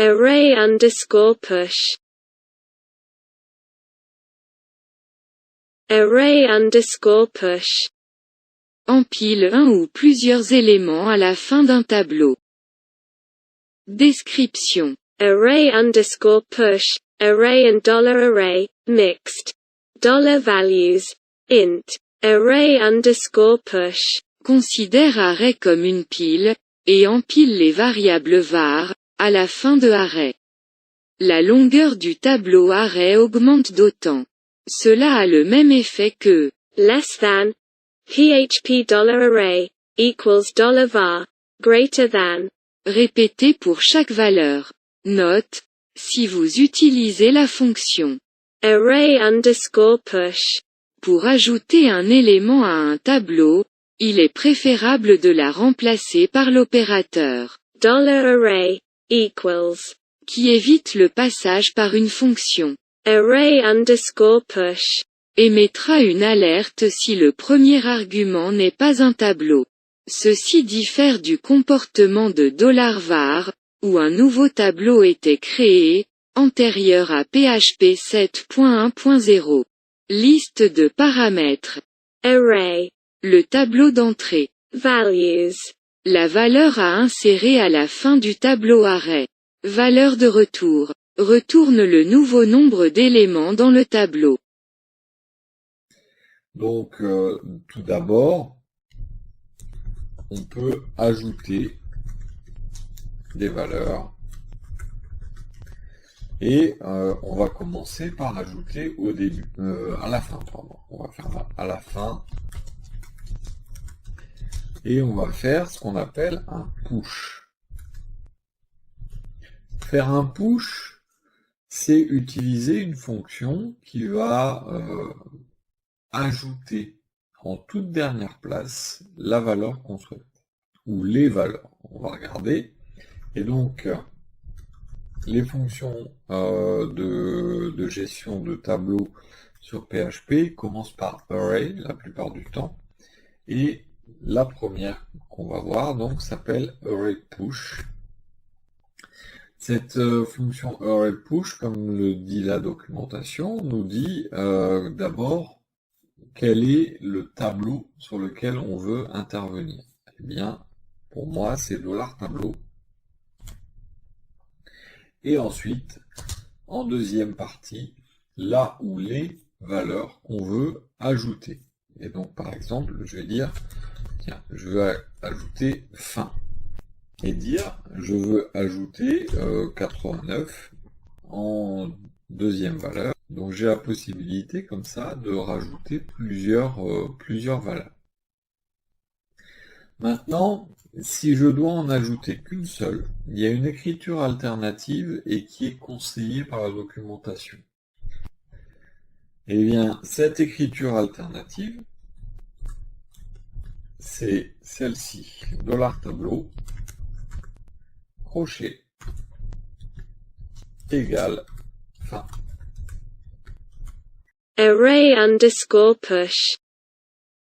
Array underscore push. Array underscore push. Empile un ou plusieurs éléments à la fin d'un tableau. Description. Array underscore push, array and $array, mixed. $values, int, array underscore push. Considère array comme une pile, et empile les variables var, à la fin de array. La longueur du tableau array augmente d'autant. Cela a le même effet que less than php $array equals $var greater than. Répétez pour chaque valeur. Note, si vous utilisez la fonction array underscore push pour ajouter un élément à un tableau, il est préférable de la remplacer par l'opérateur $array equals qui évite le passage par une fonction array underscore push. Émettra une alerte si le premier argument n'est pas un tableau. Ceci diffère du comportement de $var, où un nouveau tableau était créé, antérieur à PHP 7.1.0. Liste de paramètres. Array. Le tableau d'entrée. Values. La valeur à insérer à la fin du tableau array. Valeur de retour. Retourne le nouveau nombre d'éléments dans le tableau. Donc, tout d'abord, on peut ajouter des valeurs. Et on va commencer par l'ajouter au début, à la fin, pardon. On va faire ça à la fin. Et on va faire ce qu'on appelle un push. Faire un push, c'est utiliser une fonction qui va ajouter en toute dernière place la valeur qu'on souhaite, ou les valeurs. On va regarder. Et donc, les fonctions de gestion de tableau sur PHP commencent par array la plupart du temps. Et la première qu'on va voir donc s'appelle arrayPush. Cette fonction arrayPush, comme le dit la documentation, nous dit d'abord quel est le tableau sur lequel on veut intervenir. Eh bien, pour moi, c'est $tableau. Et ensuite, en deuxième partie, là où les valeurs qu'on veut ajouter. Et donc, par exemple, je vais dire, tiens, je veux ajouter fin. Et dire, je veux ajouter 89 en deuxième valeur. Donc, j'ai la possibilité, comme ça, de rajouter plusieurs valeurs. Maintenant, si je dois en ajouter qu'une seule, il y a une écriture alternative et qui est conseillée par la documentation. Eh bien, cette écriture alternative, c'est celle-ci, $tableau, crochet, égale, fin. Array underscore push.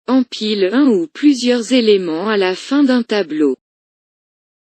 Empile un ou plusieurs éléments à la fin d'un tableau.